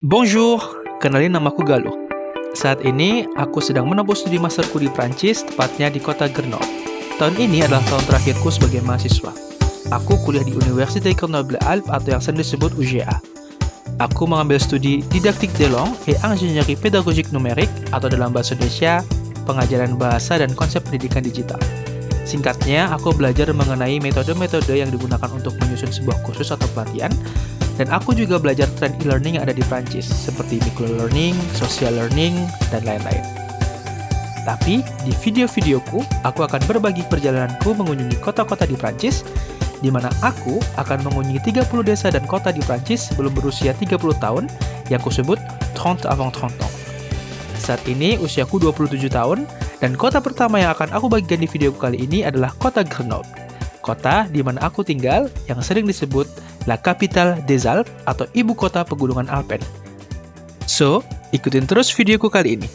Bonjour, kenalin namaku Galuh. Saat ini, aku sedang menempuh studi masterku di Prancis, tepatnya di kota Grenoble. Tahun ini adalah tahun terakhirku sebagai mahasiswa. Aku kuliah di Université Grenoble-Alpes atau yang sering disebut UGA. Aku mengambil studi Didactique des langues et ingénierie pédagogique numérique atau dalam bahasa Indonesia, pengajaran bahasa dan konsep pendidikan digital. Singkatnya, aku belajar mengenai metode-metode yang digunakan untuk menyusun sebuah kursus atau pelatihan, dan aku juga belajar tren e-learning yang ada di Prancis, seperti micro-learning, social learning, dan lain-lain. Tapi, di video-videoku, aku akan berbagi perjalananku mengunjungi kota-kota di Prancis, di mana aku akan mengunjungi 30 desa dan kota di Prancis sebelum berusia 30 tahun, yang kusebut 30 avant 30 ans. Saat ini, usiaku 27 tahun, dan kota pertama yang akan aku bagikan di video kali ini adalah kota Grenoble. Kota di mana aku tinggal yang sering disebut La Capitale des Alpes atau Ibu Kota Pegunungan Alpen. So, ikutin terus videoku kali ini.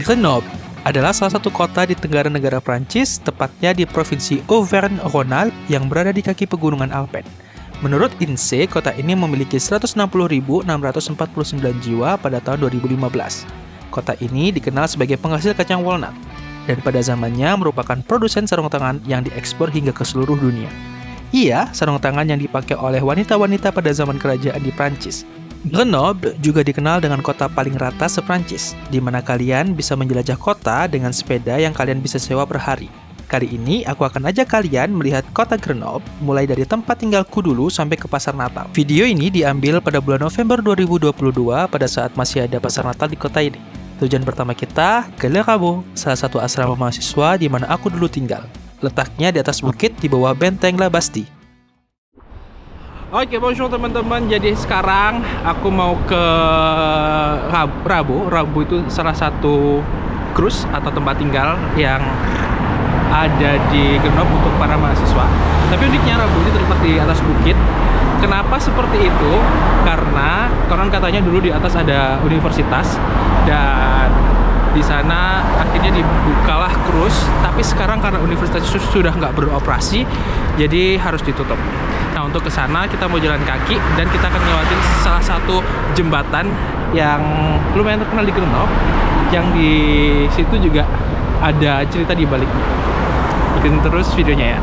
Grenoble adalah salah satu kota di tenggara negara Prancis, tepatnya di provinsi Auvergne-Rhône-Alpes yang berada di kaki pegunungan Alpen. Menurut INSEE, kota ini memiliki 160.649 jiwa pada tahun 2015. Kota ini dikenal sebagai penghasil kacang walnut, dan pada zamannya merupakan produsen sarung tangan yang diekspor hingga ke seluruh dunia. Iya, sarung tangan yang dipakai oleh wanita-wanita pada zaman kerajaan di Prancis. Grenoble juga dikenal dengan kota paling rata se-Prancis, di mana kalian bisa menjelajah kota dengan sepeda yang kalian bisa sewa per hari. Kali ini, aku akan ajak kalian melihat kota Grenoble, mulai dari tempat tinggalku dulu sampai ke pasar Natal. Video ini diambil pada bulan November 2022 pada saat masih ada pasar Natal di kota ini. Tujuan pertama kita ke Le Rabot, salah satu asrama mahasiswa di mana aku dulu tinggal. Letaknya di atas bukit di bawah benteng La Bastille. Oke, bonjour teman-teman. Jadi sekarang aku mau ke Rabot. Rabot itu salah satu krus atau tempat tinggal yang ada di Grenoble untuk para mahasiswa. Tapi uniknya Rabot ini terletak di atas bukit. Kenapa seperti itu? Karena konon katanya dulu di atas ada universitas dan di sana akhirnya dibukalah krus, tapi sekarang karena universitas itu sudah nggak beroperasi, jadi harus ditutup. Nah, untuk ke sana kita mau jalan kaki dan kita akan lewatin salah satu jembatan yang lumayan terkenal di Grenoble, yang di situ juga ada cerita di baliknya. Ikutin terus videonya ya.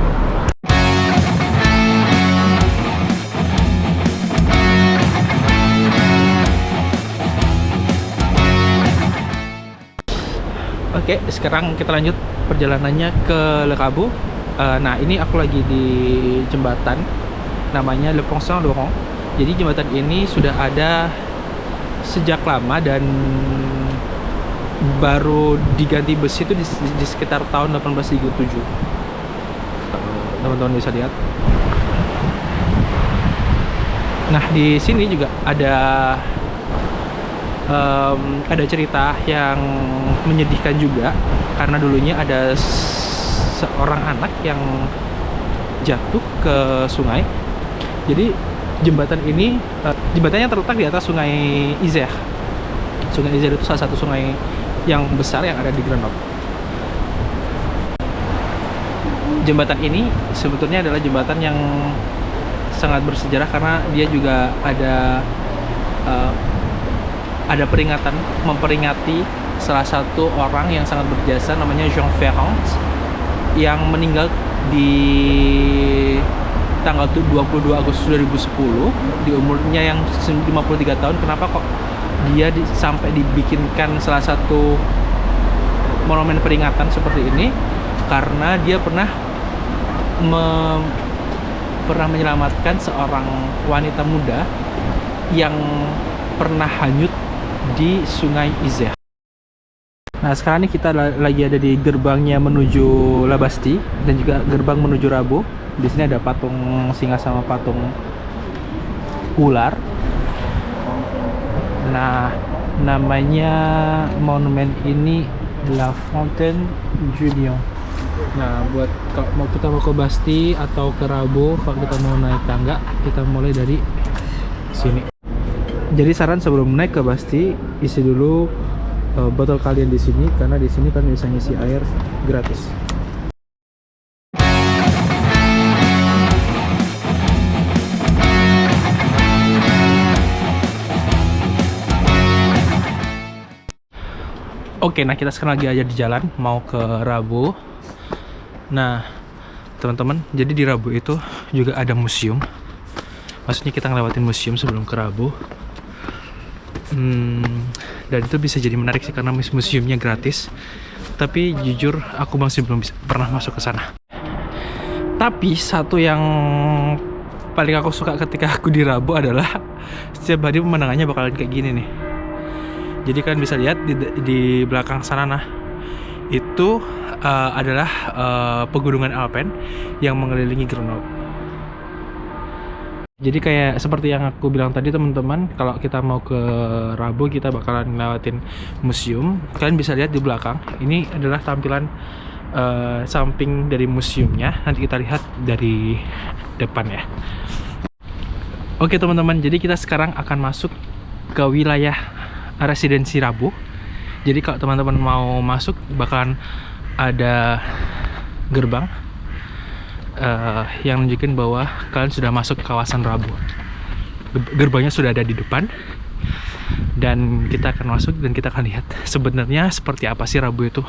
Oke, sekarang kita lanjut perjalanannya ke Le Rabot. Nah, ini aku lagi di jembatan, namanya Le Pont Saint-Laurent. Jadi jembatan ini sudah ada sejak lama dan baru diganti besi itu di sekitar tahun 1837. Teman-teman bisa lihat. Nah, di sini juga ada cerita yang menyedihkan juga, karena dulunya ada seorang anak yang jatuh ke sungai. Jadi jembatannya terletak di atas sungai Isère. Sungai Isère itu salah satu sungai yang besar yang ada di Grenoble. Jembatan ini sebetulnya adalah jembatan yang sangat bersejarah karena dia juga ada peringatan memperingati salah satu orang yang sangat berjasa, namanya Jean Ferrand, yang meninggal di tanggal 22 Agustus 2010 di umurnya yang 53 tahun. Kenapa kok dia sampai dibikinkan salah satu monumen peringatan seperti ini? Karena dia pernah menyelamatkan seorang wanita muda yang pernah hanyut di sungai Isère. Nah, sekarang ini kita lagi ada di gerbangnya menuju La Bastille dan juga gerbang menuju Rabot. Di sini ada patung singa sama patung ular. Nah, namanya monumen ini La Fontaine du Lion. Nah, buat kalau kita mau ke Basti atau ke Rabo, kalau kita mau naik tangga, kita mulai dari sini. Jadi saran sebelum naik ke Basti, isi dulu botol kalian di sini, karena di sini kan bisa ngisi air gratis. Oke, nah kita sekarang lagi aja di jalan mau ke Rabo. Nah, teman-teman, jadi di Rabo itu juga ada museum. Maksudnya kita ngelewatin museum sebelum ke Rabo. Dan itu bisa jadi menarik sih karena museumnya gratis. Tapi jujur aku masih belum pernah masuk ke sana. Tapi satu yang paling aku suka ketika aku di Rabo adalah setiap hari pemandangannya bakalan kayak gini nih. Jadi kalian bisa lihat di belakang sana, nah itu adalah pegunungan Alpen yang mengelilingi Grenoble. Jadi kayak seperti yang aku bilang tadi teman-teman, kalau kita mau ke Rabo kita bakalan ngelewatin museum. Kalian bisa lihat di belakang, ini adalah tampilan samping dari museumnya. Nanti kita lihat dari depan ya. Oke teman-teman, jadi kita sekarang akan masuk ke wilayah residensi Rabo. Jadi kalau teman-teman mau masuk bakalan ada gerbang yang nunjukin bahwa kalian sudah masuk ke kawasan Rabo. Gerbangnya sudah ada di depan dan kita akan masuk dan kita akan lihat sebenarnya seperti apa sih Rabo itu.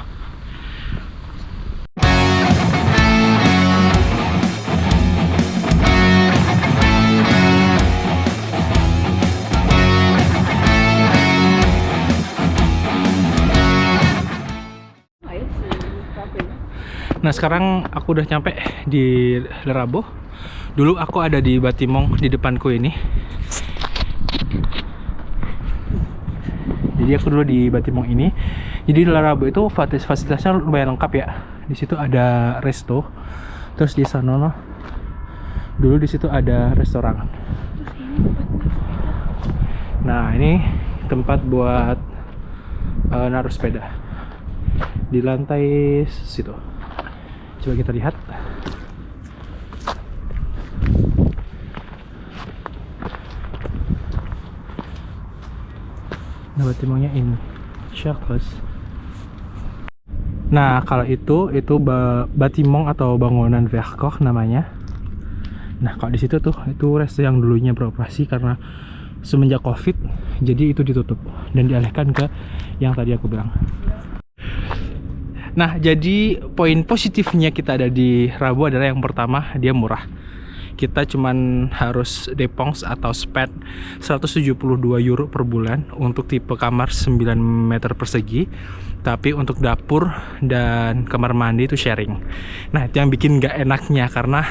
Nah sekarang aku udah nyampe di Rabo. Dulu aku ada di Batimong di depanku ini. Jadi aku dulu di Batimong ini. Jadi di Rabo itu fasilitasnya lumayan lengkap ya. Di situ ada resto. Terus di sana dulu di situ ada restoran. Nah ini tempat buat naruh sepeda di lantai situ. Coba kita lihat. Nah, Batimongnya ini. Chakos. Nah, kalau itu Batimong atau bangunan Vercors namanya. Nah, kalau di situ tuh itu resto yang dulunya beroperasi karena semenjak Covid jadi itu ditutup dan dialihkan ke yang tadi aku bilang. Nah, jadi poin positifnya kita ada di Rabo adalah yang pertama, dia murah. Kita cuman harus depongs atau spend 172 euro per bulan untuk tipe kamar 9 meter persegi. Tapi untuk dapur dan kamar mandi itu sharing. Nah, itu yang bikin gak enaknya karena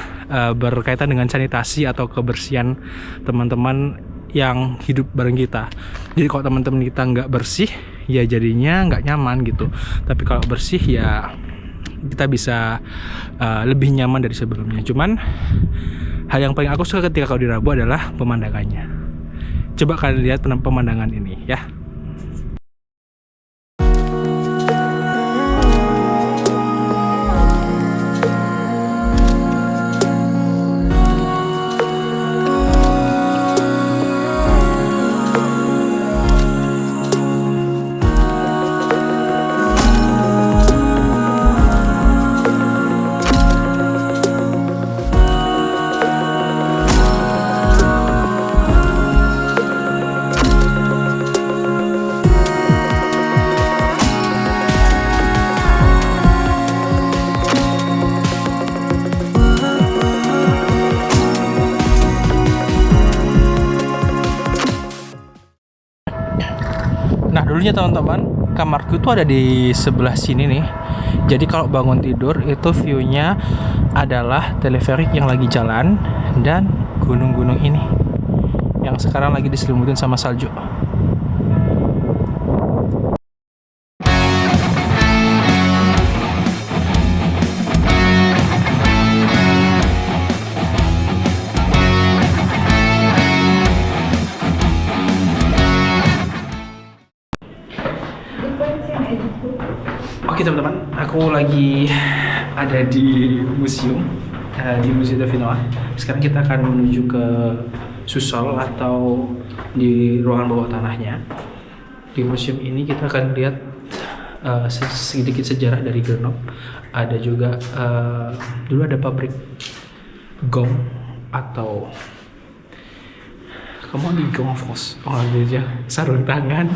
berkaitan dengan sanitasi atau kebersihan teman-teman yang hidup bareng kita. Jadi kalau teman-teman kita nggak bersih, ya jadinya nggak nyaman gitu. Tapi kalau bersih ya kita bisa lebih nyaman dari sebelumnya. Cuman hal yang paling aku suka ketika kau di Rabo adalah pemandangannya. Coba kalian lihat pemandangan ini ya. Nah dulunya teman-teman, kamarku itu ada di sebelah sini nih. Jadi kalau bangun tidur itu view-nya adalah teleferik yang lagi jalan dan gunung-gunung ini yang sekarang lagi diselimutin sama salju. Oke teman-teman, aku lagi ada di museum, di Musée Dauphinois. Sekarang kita akan menuju ke Susol atau di ruangan bawah tanahnya. Di museum ini kita akan lihat sedikit sejarah dari Grenoble. Ada juga dulu ada pabrik gong atau kamu di gong France. Oh dia sarung tangan.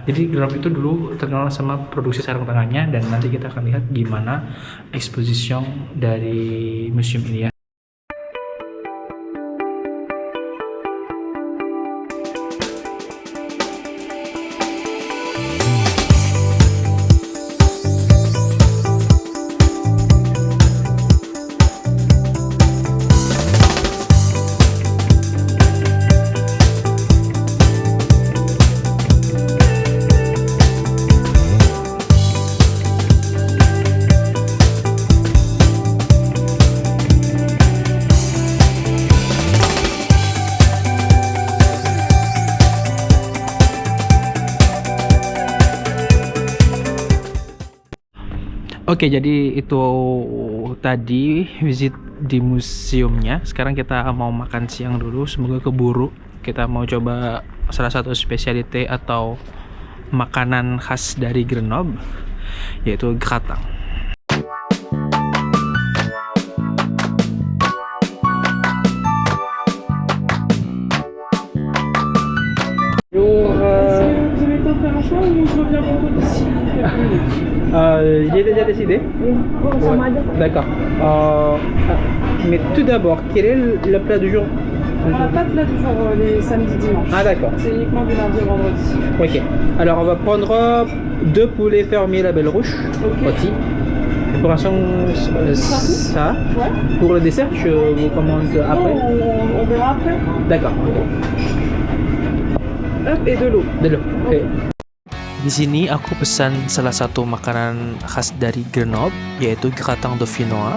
Jadi Grenoble itu dulu terkenal sama produksi sarung tangannya, dan nanti kita akan lihat gimana eksposisi dari museum ini ya. Oke, jadi itu tadi visit di museumnya. Sekarang kita mau makan siang dulu, semoga keburu. Kita mau coba salah satu spesialite atau makanan khas dari Grenoble, yaitu gratin. J'ai déjà décidé. Oui, bon, ça m'a dit. D'accord. Mais tout d'abord, quel est le plat du jour? On n'a pas de plat du jour les samedis dimanches. Ah d'accord. C'est uniquement du lundi au vendredi. Ok. Alors on va prendre 2 poulets fermiers label rouge, rôtis. Et pour l'instant, ça. Ouais. Pour le dessert, je vous commande après. Non, on verra après. D'accord. Hop, et de l'eau. De l'eau. Okay. Di sini aku pesan salah satu makanan khas dari Grenoble, yaitu gratin dauphinois.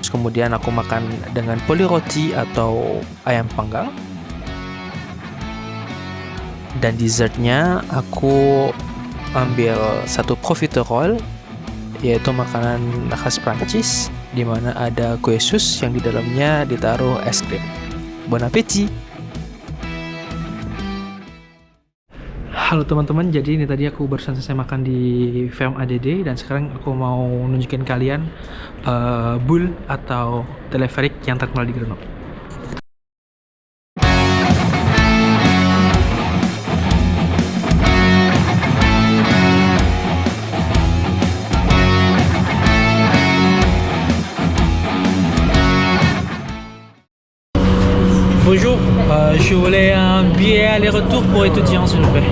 Terus kemudian aku makan dengan poulet rôti atau ayam panggang. Dan dessertnya aku ambil satu profiterole, yaitu makanan khas Prancis, di mana ada kue sus yang di dalamnya ditaruh es krim. Bon appétit! Halo teman-teman, jadi ini tadi aku barusan selesai makan di Ferme ADD, dan sekarang aku mau nunjukin kalian boule atau teleferik yang terkenal di Grenoble. Bonjour, je voulais un billet aller-retour pour étudiants s'il vous plaît.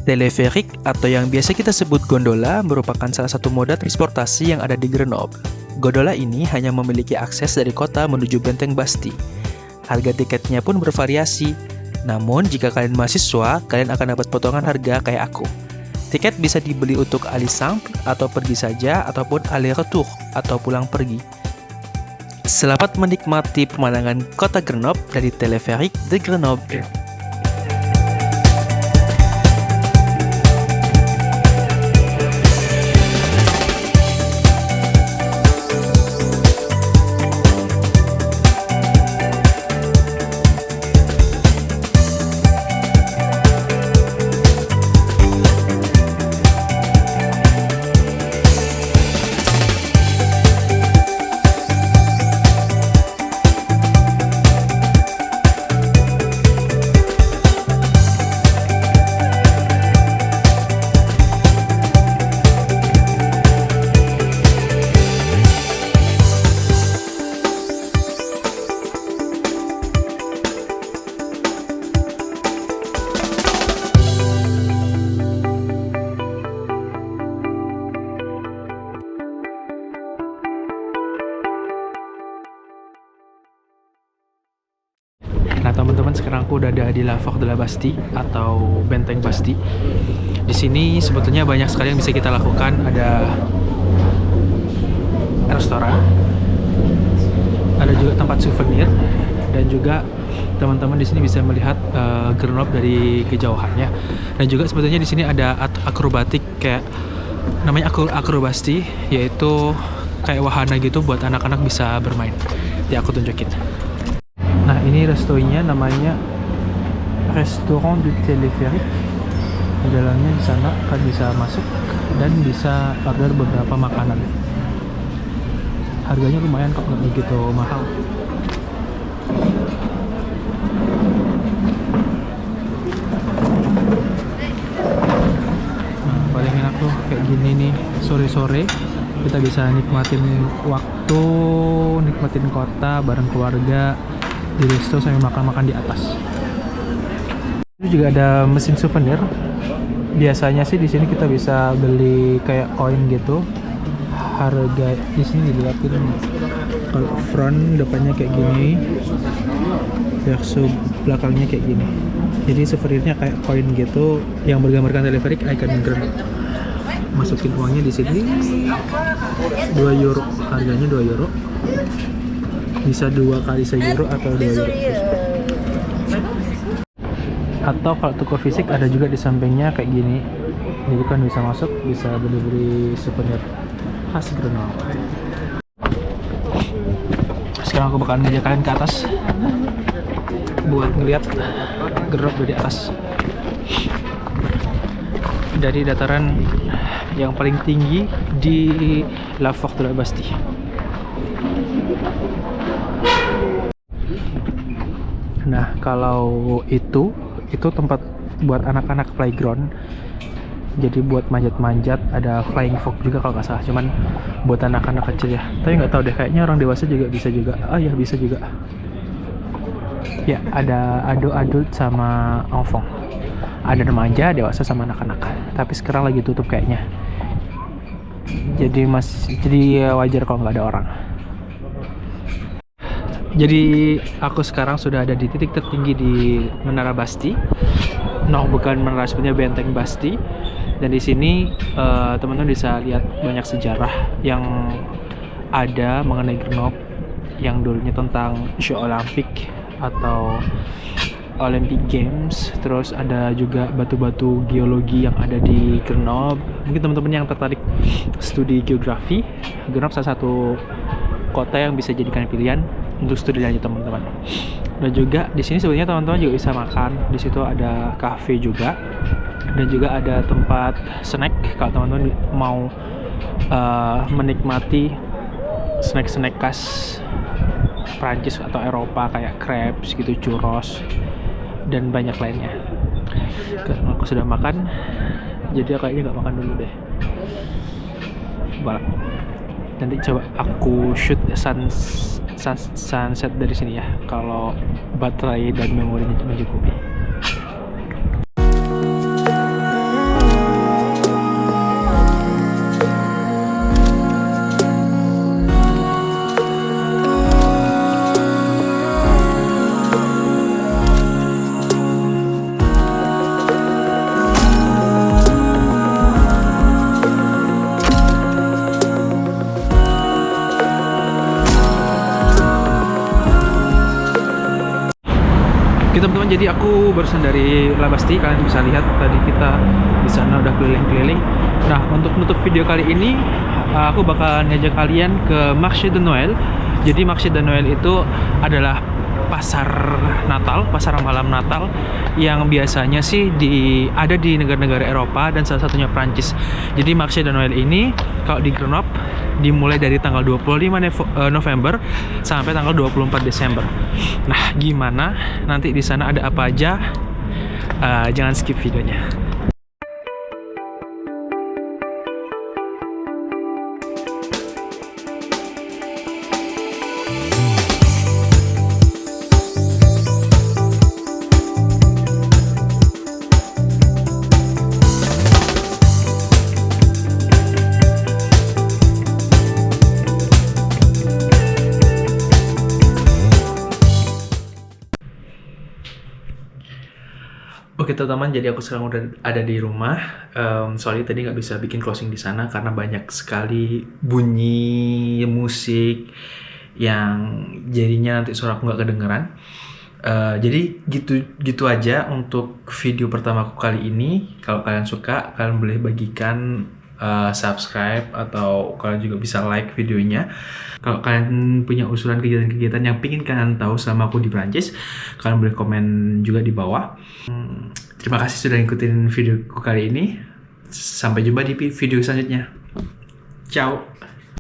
Teleferik atau yang biasa kita sebut gondola merupakan salah satu moda transportasi yang ada di Grenoble. Gondola ini hanya memiliki akses dari kota menuju Benteng Bastille. Harga tiketnya pun bervariasi. Namun jika kalian mahasiswa, kalian akan dapat potongan harga kayak aku. Tiket bisa dibeli untuk aller simple atau pergi saja, ataupun aller retour atau pulang pergi. Selamat menikmati pemandangan kota Grenoble dari Teleferik de Grenoble. aku udah ada di La Porte de la Bastille atau Benteng Basti. Di sini sebetulnya banyak sekali yang bisa kita lakukan. Ada restoran, ada juga tempat souvenir, dan juga teman-teman di sini bisa melihat Grenoble dari kejauhannya. Dan juga sebetulnya di sini ada akrobatik kayak namanya akrobasti, yaitu kayak wahana gitu buat anak-anak bisa bermain. Ya aku tunjukin. Nah ini restonya namanya Restaurant du Téléphérique. Di dalamnya di sana kan bisa masuk dan bisa order beberapa makanan. Harganya lumayan kok, nggak begitu mahal. Nah paling enak tuh kayak gini nih, sore-sore kita bisa nikmatin waktu, nikmatin kota bareng keluarga di resto sambil makan-makan di atas. Ini juga ada mesin souvenir. Biasanya sih di sini kita bisa beli kayak koin gitu. Harga di sini dilihatin kalau front depannya kayak gini, verso belakangnya kayak gini. Jadi souvenirnya kayak koin gitu yang bergambarkan teleferik icon Grenoble. Masukin uangnya di sini, 2 euro, harganya 2 euro. Bisa 2 kali 1 euro atau 2 euro. Atau kalau toko fisik ada juga di sampingnya kayak gini. Jadi kan bisa masuk, bisa beli-beli souvenir khas Grenoble. Sekarang aku bakalan ngajak kalian ke atas buat ngeliat Grenoble dari atas, dari dataran yang paling tinggi di La Porte de la Bastille. Nah kalau itu tempat buat anak-anak playground. Jadi buat manjat-manjat, ada flying fox juga kalau nggak salah. Cuman buat anak-anak kecil ya. Tapi nggak tahu deh, kayaknya orang dewasa juga bisa juga. Oh ya bisa juga. Ya ada adult sama enfant. Ada remaja, dewasa sama anak-anak. Tapi sekarang lagi tutup kayaknya. Jadi wajar kalau nggak ada orang. Jadi aku sekarang sudah ada di titik tertinggi di Menara Basti. No, bukan menara, sebenarnya Benteng Basti. Dan di sini teman-teman bisa lihat banyak sejarah yang ada mengenai Grenoble, yang dulunya tentang Jeux Olympique atau Olympic Games. Terus ada juga batu-batu geologi yang ada di Grenoble. Mungkin teman-teman yang tertarik studi geografi, Grenoble salah satu kota yang bisa jadikan pilihan untuk studi lanjut teman-teman. Dan juga di sini sebenarnya teman-teman juga bisa makan. Di situ ada cafe juga, dan juga ada tempat snack kalau teman-teman mau menikmati snack-snack khas Prancis atau Eropa kayak crepes gitu, churros dan banyak lainnya. Karena aku sudah makan, jadi kayaknya nggak makan dulu deh. Nanti coba aku shoot sunset dari sini ya, kalau baterai dan memorinya mencukupi. Oke teman-teman, jadi aku barusan dari La Bastille. Kalian bisa lihat tadi kita di sana udah keliling-keliling. Nah, untuk menutup video kali ini, aku bakal ngajak kalian ke Marché de Noël. Jadi Marché de Noël itu adalah pasar Natal, pasar malam Natal yang biasanya sih ada di negara-negara Eropa dan salah satunya Prancis. Jadi Marché de Noël ini kalau di Grenoble dimulai dari tanggal 25 November sampai tanggal 24 Desember. Nah, gimana nanti di sana ada apa aja? Jangan skip videonya. teman-teman, jadi aku sekarang udah ada di rumah. Sorry tadi nggak bisa bikin closing di sana karena banyak sekali bunyi musik yang jadinya nanti suara aku nggak kedengeran. Jadi gitu aja untuk video pertamaku kali ini. Kalau kalian suka, kalian boleh bagikan, subscribe, atau kalian juga bisa like videonya. Kalau kalian punya usulan kegiatan-kegiatan yang pingin kalian tahu selama aku di Prancis, kalian boleh komen juga di bawah. Terima kasih sudah ngikutin videoku kali ini. Sampai jumpa di video selanjutnya. Ciao.